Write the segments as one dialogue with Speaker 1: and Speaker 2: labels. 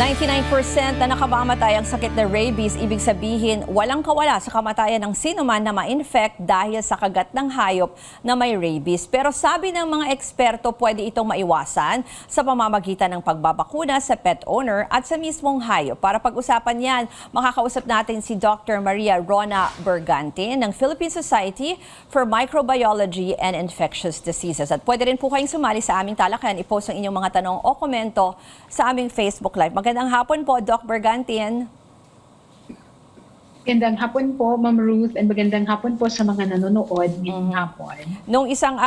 Speaker 1: 99% na nakamamatay ang sakit na rabies, ibig sabihin walang kawala sa kamatayan ng sinuman na ma-infect dahil sa kagat ng hayop na may rabies. Pero sabi ng mga eksperto, pwede itong maiwasan sa pamamagitan ng pagbabakuna sa pet owner at sa mismong hayop. Para pag-usapan yan, makakausap natin si Dr. Maria Rona Bergante ng Philippine Society for Microbiology and Infectious Diseases. At pwede rin po kayong sumali sa aming talakayan, i-post ang inyong mga tanong o komento sa aming Facebook Live. Magandang hapon po, Doc Bergantian.
Speaker 2: Magandang hapon po, Ma'am Ruth, and magandang hapon po sa mga nanonood ngayong hapon.
Speaker 1: Nung isang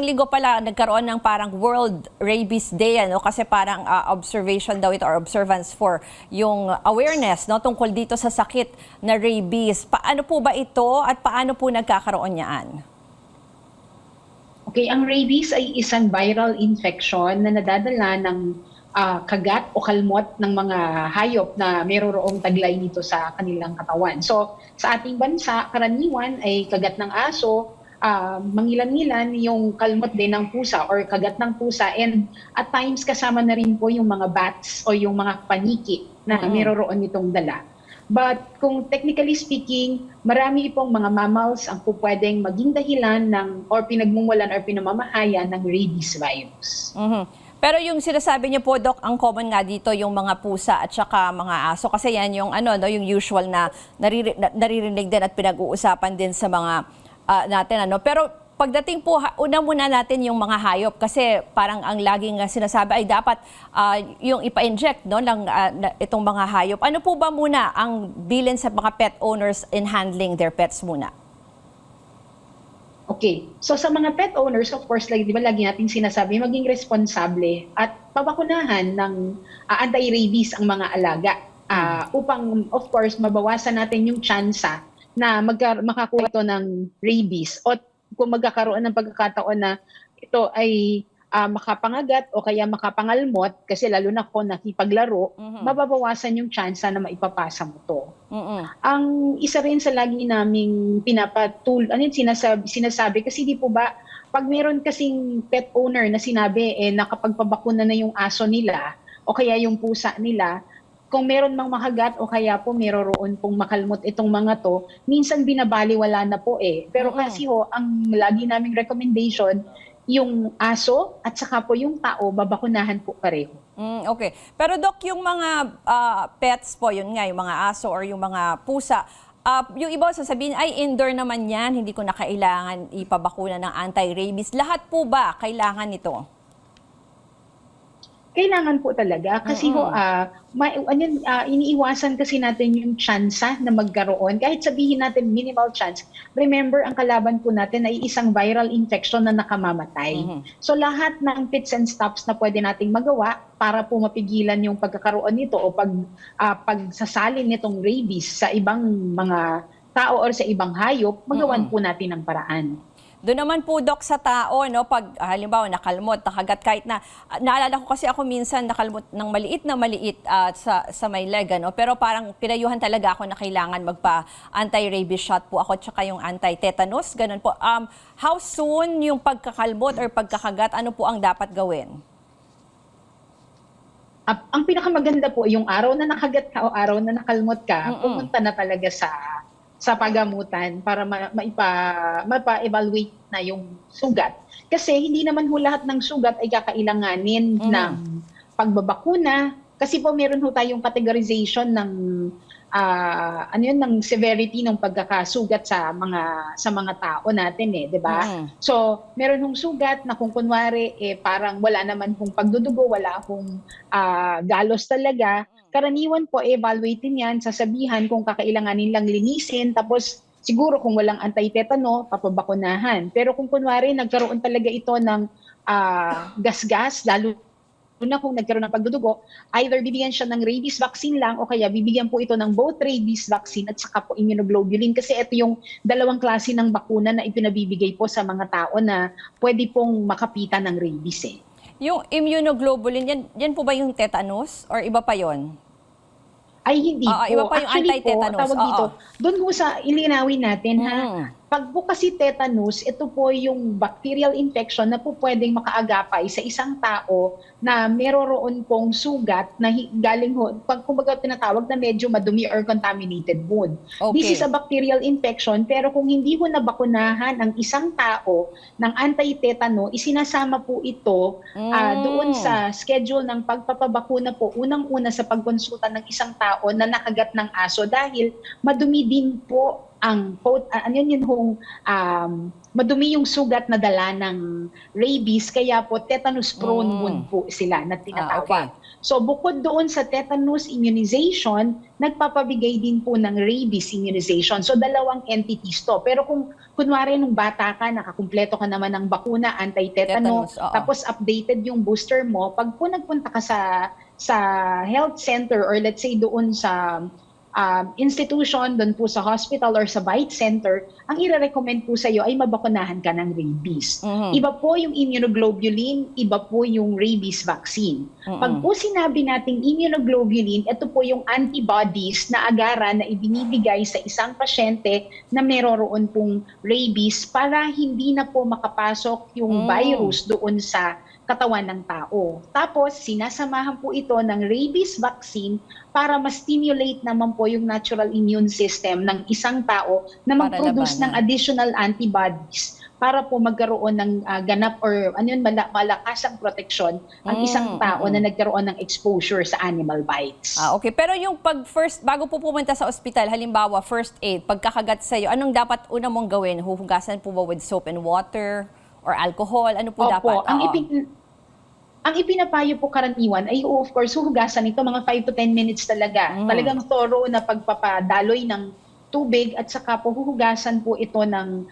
Speaker 1: linggo pala, nagkaroon ng parang World Rabies Day, ano? Kasi parang observation daw ito or observance for yung awareness, no, tungkol dito sa sakit na rabies. Paano po ba ito at paano po nagkakaroon niyaan?
Speaker 2: Okay, ang rabies ay isang viral infection na nadadala ng kagat o kalmot ng mga hayop na mayroong taglay nito sa kanilang katawan. So, sa ating bansa, karaniwan ay kagat ng aso, mangilan-ngilan yung kalmot din ng pusa or kagat ng pusa, and at times kasama na rin po yung mga bats o yung mga paniki na mayroon nitong dala. But kung technically speaking, marami pong mga mammals ang pwedeng maging dahilan ng or pinagmumulan or pinamamahayan ng rabies virus.
Speaker 1: Pero yung sinasabi niyo po, Doc, ang common nga dito yung mga pusa at saka mga aso. Kasi yan yung, yung usual na naririnig din at pinag-uusapan din sa mga natin. Pero pagdating po, una muna natin yung mga hayop. Kasi parang ang laging sinasabi ay dapat yung ipa-inject ng itong mga hayop. Ano po ba muna ang bilin sa mga pet owners in handling their pets muna?
Speaker 2: Okay. So sa mga pet owners, of course, di ba lagi natin sinasabi, maging responsable at pabakunahan ng anti-rabies ang mga alaga upang, of course, mabawasan natin yung tsansa na makakuha ito ng rabies o kung magkakaroon ng pagkakataon na ito ay makapangagat o kaya makapangalmot, kasi lalo na kung nakipaglaro, mababawasan yung tsansa na maipapasa mo to. Ang isa rin sa lagi naming sinasabi, kasi di po ba, pag meron kasing pet owner na sinabi, nakapagpabakuna na yung aso nila o kaya yung pusa nila, kung meron mang makagat o kaya po meron pong makalmot itong mga to, minsan binabaliwala na po Pero kasi ang lagi naming recommendation, yung aso at saka po yung tao, babakunahan po pareho.
Speaker 1: Okay. Pero Doc, yung mga pets po, yun nga, yung mga aso or yung mga pusa, yung iba sasabihin, ay indoor naman yan, hindi ko na kailangan ipabakuna ng anti-rabies. Lahat po ba kailangan nito?
Speaker 2: Kailangan po talaga kasi iniiwasan kasi natin yung tsansa na magkaroon. Kahit sabihin natin minimal chance, remember ang kalaban po natin ay isang viral infection na nakamamatay. So lahat ng pits and stops na pwede nating magawa para po mapigilan yung pagkakaroon nito o pagsasalin nitong rabies sa ibang mga tao or sa ibang hayop, magawan po natin ng paraan.
Speaker 1: Doon naman po, Doc, sa tao, pag halimbawa nakalmot, nakagat, kahit na, naalala ko kasi ako minsan nakalmot ng maliit sa may leg, pero parang pinayuhan talaga ako na kailangan magpa-anti-rabies shot po ako, tsaka yung anti-tetanus, ganun po. How soon yung pagkakalmot or pagkakagat, ano po ang dapat gawin?
Speaker 2: Ang pinakamaganda po, yung araw na nakagat ka o araw na nakalmot ka, pumunta na talaga sa pagamutan para mapa-evaluate na yung sugat. Kasi hindi naman lahat ng sugat ay kakailanganin ng pagbabakuna. Kasi po meron tayong categorization ng ng severity ng pagkakasugat sa mga tao natin, di ba? So, meron sugat na kung kunwari parang wala naman pagdudugo, wala galos talaga. Karaniwan po, evaluatein yan, sasabihan kung kakailanganin lang linisin, tapos siguro kung walang anti-tetano, papabakunahan. Pero kung kunwari nagkaroon talaga ito ng gasgas, lalo na kung nagkaroon ng pagdudugo, either bibigyan siya ng rabies vaccine lang o kaya bibigyan po ito ng both rabies vaccine at saka po immunoglobulin, kasi ito yung dalawang klase ng bakuna na ipinabibigay po sa mga tao na pwede pong makapitan ng rabies.
Speaker 1: Yung immunoglobulin, yan po ba yung tetanus or iba pa yon?
Speaker 2: Ay, hindi po.
Speaker 1: Iba pa yung
Speaker 2: Actually
Speaker 1: anti-tetanus.
Speaker 2: Po, tawag dito, doon po sa ilinawin natin Pag po kasi tetanus, ito po yung bacterial infection na po pwedeng makaagapay sa isang tao na meroroon pong sugat na galing ho, kumbaga tinatawag na medyo madumi or contaminated wound. This is
Speaker 1: Okay.
Speaker 2: a bacterial infection, pero kung hindi ho nabakunahan ang isang tao ng anti-tetano, isinasama po ito doon sa schedule ng pagpapabakuna po, unang-una sa pagkonsulta ng isang tao na nakagat ng aso dahil madumi din po ang madumi yung sugat na dala ng rabies, kaya po tetanus prone wound po sila na tinatawag.
Speaker 1: Okay.
Speaker 2: So bukod doon sa tetanus immunization, nagpapabigay din po ng rabies immunization. So dalawang entities to. Pero kung kunwari nung bata ka, nakakumpleto ka naman ng bakuna, anti-tetano,
Speaker 1: Tetanus, oo.
Speaker 2: tapos updated yung booster mo, pag po nagpunta ka sa health center or let's say doon sa institution, doon po sa hospital or sa bite center, ang i-recommend po sa iyo ay mabakunahan ka ng rabies. Iba po yung immunoglobulin, iba po yung rabies vaccine. Pag po sinabi nating immunoglobulin, ito po yung antibodies na agaran na ibinibigay sa isang pasyente na meroroon pong rabies para hindi na po makapasok yung virus doon sa katawan ng tao. Tapos, sinasamahan po ito ng rabies vaccine para ma-stimulate naman po yung natural immune system ng isang tao na
Speaker 1: Para
Speaker 2: mag-produce ng
Speaker 1: labanan.
Speaker 2: additional antibodies para po magkaroon ng ganap or malakasang proteksyon ang isang tao na nagkaroon ng exposure sa animal bites.
Speaker 1: Okay. Pero yung bago po pumunta sa ospital, halimbawa, first aid, pagkakagat sa'yo, anong dapat una mong gawin? Huhugasan po ba with soap and water or alcohol? Ano po dapat?
Speaker 2: Opo, ang ipinapayo po karaniwan ay of course huhugasan ito mga 5 to 10 minutes talaga. Talagang thorough na pagpapadaloy ng tubig at saka po huhugasan po ito ng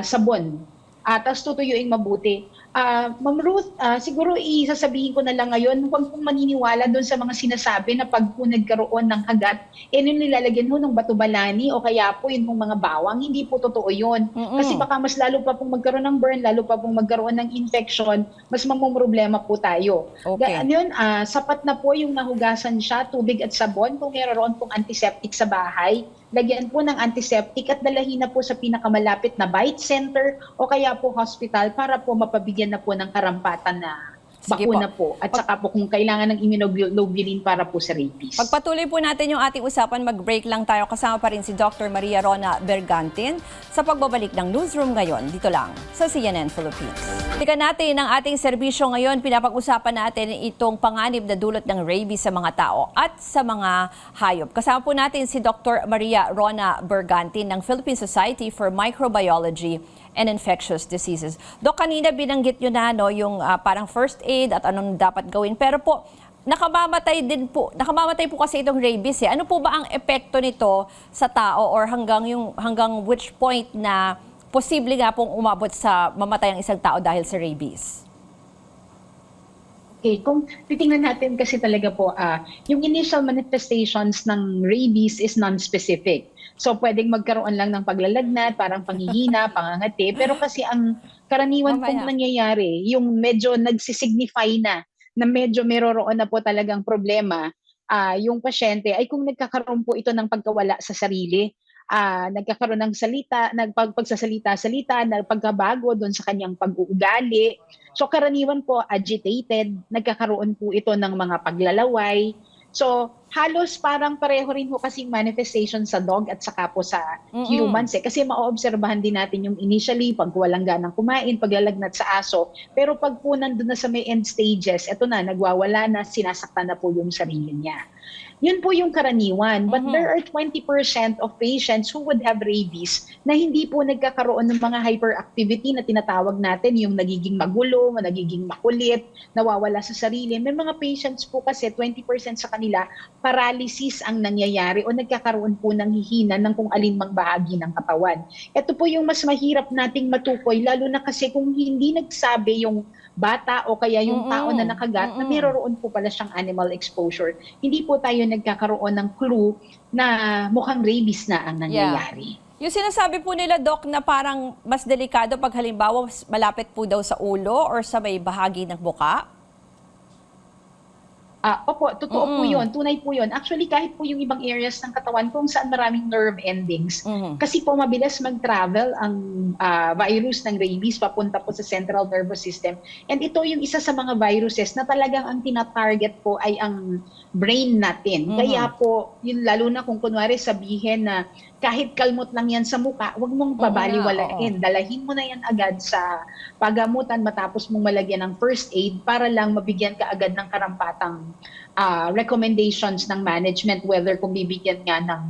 Speaker 2: sabon. Tapos tutuyuin mabuti. Ma'am Ruth, siguro isasabihin ko na lang ngayon, huwag pong maniniwala doon sa mga sinasabi na pag po nagkaroon ng kagat, yung nilalagyan ho ng batubalani o kaya po yung mga bawang, hindi po totoo yun. Kasi baka mas lalo pa pong magkaroon ng burn, lalo pa pong magkaroon ng infection, mas mamumroblema po tayo.
Speaker 1: Okay.
Speaker 2: Sapat na po yung nahugasan siya, tubig at sabon, kung meron pong antiseptic sa bahay, lagyan po ng antiseptic at dalahin na po sa pinakamalapit na bite center o kaya po hospital para po mapabigyan na po ng karampatan na
Speaker 1: Sige
Speaker 2: bakuna po. At saka po kung kailangan ng immunoglobulin para po sa rabies.
Speaker 1: Pagpatuloy po natin yung ating usapan, mag-break lang tayo. Kasama pa rin si Dr. Maria Rona Bergantin sa pagbabalik ng Newsroom ngayon, dito lang sa CNN Philippines. Tika natin ang ating serbisyo ngayon. Pinapag-usapan natin itong panganib na dulot ng rabies sa mga tao at sa mga hayop. Kasama po natin si Dr. Maria Rona Bergantin ng Philippine Society for Microbiology and Infectious Diseases. Dok, kanina binanggit nyo na yung parang first aid at anong dapat gawin. Pero po, nakamamatay po kasi itong rabies. Ano po ba ang epekto nito sa tao or hanggang which point na posible nga pong umabot sa mamatay ang isang tao dahil sa rabies?
Speaker 2: Okay, kung titingnan natin kasi talaga po, yung initial manifestations ng rabies is non-specific. So pwedeng magkaroon lang ng paglalagnat, parang panghihina, pangangati. Pero kasi ang karaniwan pong nangyayari, yung medyo nagsisignify na medyo meroroon na po talagang problema, yung pasyente ay kung nagkakaroon po ito ng pagkawala sa sarili, nagkakaroon ng pagsasalita-salita, pagkabago doon sa kanyang pag-uugali. So karaniwan po agitated, nagkakaroon po ito ng mga paglalaway. So halos parang pareho rin po kasing manifestation sa dog at saka po sa humans. Kasi maoobserbahan din natin yung initially, pag walang ganang kumain, paglalagnat sa aso. Pero pag po nandun na sa may end stages, eto na, nagwawala na, sinasaktan na po yung sarili niya. Yun po yung karaniwan. But there are 20% of patients who would have rabies na hindi po nagkakaroon ng mga hyperactivity na tinatawag natin, yung nagiging magulo, nagiging makulit, nawawala sa sarili. May mga patients po kasi 20% sa kanila, paralysis ang nangyayari o nagkakaroon po ng hihina ng kung alin mang bahagi ng katawan. Ito po yung mas mahirap nating matukoy, lalo na kasi kung hindi nagsabi yung bata o kaya yung tao na nakagat na mayroon po pala siyang animal exposure. Hindi po tayo nagkakaroon ng clue na mukhang rabies na ang nangyayari.
Speaker 1: Yung sinasabi po nila, Doc, na parang mas delikado pag halimbawa malapit po daw sa ulo or sa may bahagi ng buka?
Speaker 2: Opo, totoo po yun. Tunay po yun. Actually, kahit po yung ibang areas ng katawan kung saan maraming nerve endings, kasi po mabilis mag-travel ang virus ng rabies papunta po sa central nervous system. And ito yung isa sa mga viruses na talagang ang tina-target po ay ang brain natin. Kaya po, yun lalo na kung kunwari sabihin na kahit kalmot lang yan sa mukha, huwag mong babaliwalain. Dalahin mo na yan agad sa pagamutan matapos mong malagyan ng first aid para lang mabigyan ka agad ng karampatang recommendations ng management, whether kung bibigyan nga ng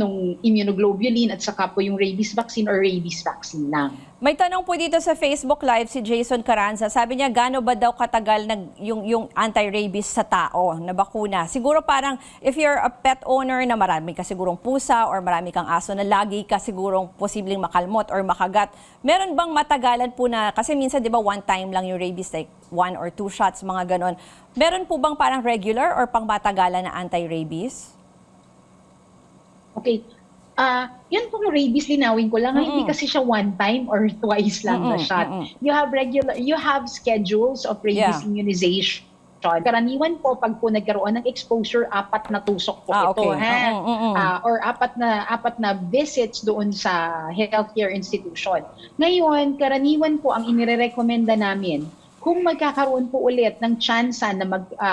Speaker 2: nung immunoglobulin at saka po yung rabies vaccine or rabies vaccine lang.
Speaker 1: May tanong po dito sa Facebook Live si Jason Carranza. Sabi niya, gaano ba daw katagal yung anti-rabies sa tao na bakuna? Siguro parang if you're a pet owner na marami ka sigurong pusa or marami kang aso na lagi ka sigurong posibleng makalmot or makagat, meron bang matagalan po na, kasi minsan di ba one time lang yung rabies, like 1 or 2 shots, mga ganon. Meron po bang parang regular or pang matagalan na anti-rabies?
Speaker 2: Okay. Yun pong rabies, linawin ko lang, hindi kasi siya one time or twice lang na shot. You have schedules of rabies immunization. Karaniwan po pag po nagkaroon ng exposure, 4 na tusok po ito,
Speaker 1: okay.
Speaker 2: Or 4 na visits doon sa healthcare institution. Ngayon, karaniwan po ang inirekomenda namin kung magkakaroon po ulit ng chance na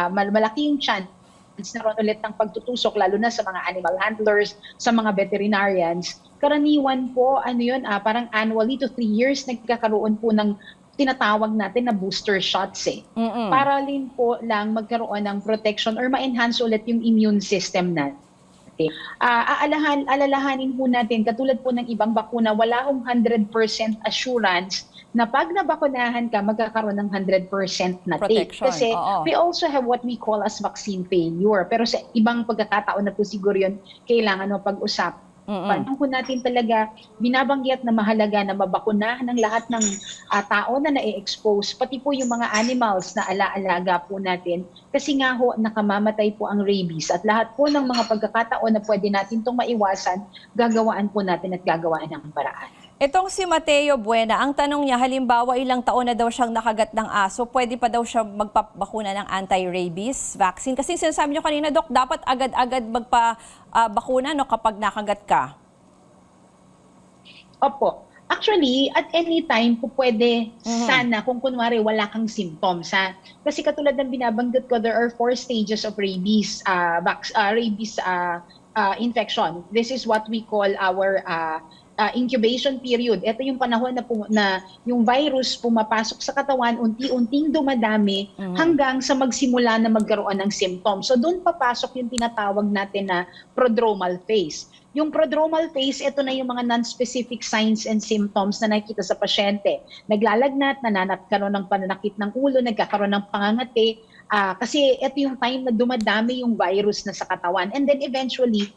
Speaker 2: malaki yung chance naroon ulit ng pagtutusok, lalo na sa mga animal handlers, sa mga veterinarians, karaniwan po, parang annually to 3 years, nagkakaroon po ng tinatawag natin na booster shots para rin po lang magkaroon ng protection or ma-enhance ulit yung immune system natin. Alalahanin po natin, katulad po ng ibang bakuna, wala hong 100% assurance na pag nabakunahan ka, magkakaroon ng 100% na take. Kasi we also have what we call as vaccine failure. Pero sa ibang pagkakataon na po siguro yun, kailangan pag-usap. Paano po natin talaga binabanggit na mahalaga na mabakunahan ng lahat ng tao na na-expose, pati po yung mga animals na alaalaga po natin. Kasi nga ho, nakamamatay po ang rabies. At lahat po ng mga pagkakataon na pwede natin itong maiwasan, gagawaan po natin at gagawaan ng paraan.
Speaker 1: Itong si Mateo Buena, ang tanong niya, halimbawa ilang taon na daw siyang nakagat ng aso, pwede pa daw siya magpabakuna ng anti-rabies vaccine? Kasi sinasabi niyo kanina, Dok, dapat agad-agad magpabakuna kapag nakagat ka.
Speaker 2: Opo. Actually, at any time po pwede sana kung kunwari wala kang symptoms. Kasi katulad ng binabanggit ko, there are 4 stages of rabies infection. This is what we call our incubation period. Ito yung panahon na yung virus pumapasok sa katawan, unti-unting dumadami hanggang sa magsimula na magkaroon ng symptoms. So doon papasok yung tinatawag natin na prodromal phase. Yung prodromal phase, ito na yung mga non-specific signs and symptoms na nakikita sa pasyente. Naglalagnat, nananakaroon ng pananakit ng ulo, nagkakaroon ng pangangati, kasi ito yung time na dumadami yung virus na sa katawan. And then eventually,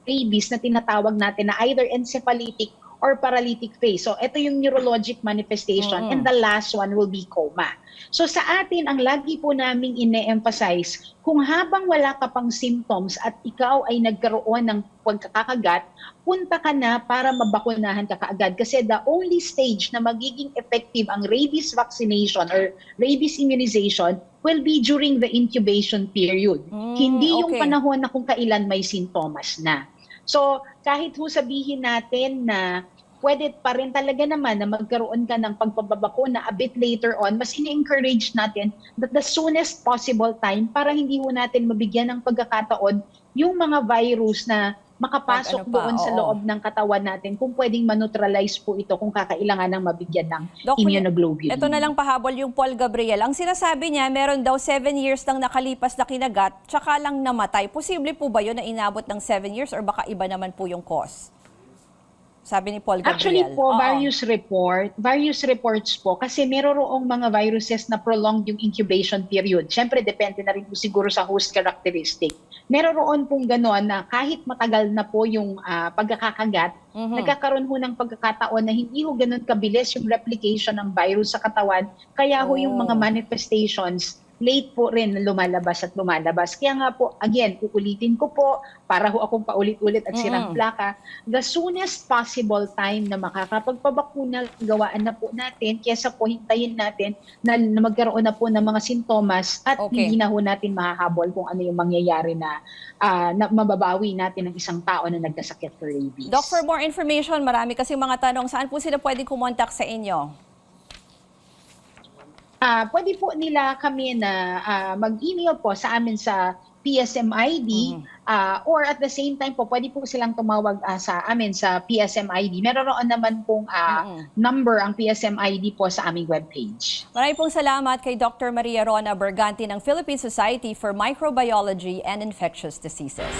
Speaker 2: rabies na tinatawag natin na either encephalitic or paralytic phase. So, ito yung neurologic manifestation and the last one will be coma. So, sa atin, ang lagi po naming ine-emphasize, kung habang wala ka pang symptoms at ikaw ay nagkaroon ng pagkakagat, punta ka na para mabakunahan ka kaagad. Kasi the only stage na magiging effective ang rabies vaccination or rabies immunization will be during the incubation period. Hindi yung panahon na kung kailan may sintomas na. So, kahit sabihin natin na pwede pa rin talaga naman na magkaroon ka ng pagpapabakuna a bit later on, mas in-encourage natin that the soonest possible time para hindi natin mabigyan ng pagkakataon yung mga virus na makapasok doon sa loob ng katawan natin kung pwedeng maneutralize po ito kung kakailangan ng mabigyan ng immunoglobulin.
Speaker 1: Ito na lang pahabol yung Paul Gabriel. Ang sinasabi niya, meron daw 7 years lang nakalipas na kinagat, tsaka lang namatay. Posible po ba yun na inabot ng 7 years or baka iba naman po yung cause? Sabi ni Paul Gabriel.
Speaker 2: Actually po, various reports po kasi meroroong mga viruses na prolonged yung incubation period. Siyempre, depende na rin po siguro sa host characteristic. Meroroon pong gano'n na kahit matagal na po yung pagkakagat, nagkakaroon ho ng pagkakataon na hindi ho ganun kabilis yung replication ng virus sa katawan. Kaya ho yung mga manifestations late po rin lumalabas at lumalabas. Kaya nga po, again, uulitin ko po, para ho akong paulit-ulit at sirang plaka, the soonest possible time na makakapagpabakuna, gawaan na po natin, kaysa po hintayin natin na magkaroon na po ng mga sintomas at hindi na ho natin mahahabol kung ano yung mangyayari na mababawi natin ng isang tao na nagkasakit for rabies.
Speaker 1: Doc, for more information, marami kasi mga tanong, saan po sila pwede kumontak sa inyo?
Speaker 2: Pwede po nila kami na mag-email po sa amin sa PSMID or at the same time po, pwede po silang tumawag sa amin sa PSMID. Meron naman pong number ang PSMID po sa aming webpage.
Speaker 1: Maraming pong salamat kay Dr. Maria Rona Berganti ng Philippine Society for Microbiology and Infectious Diseases.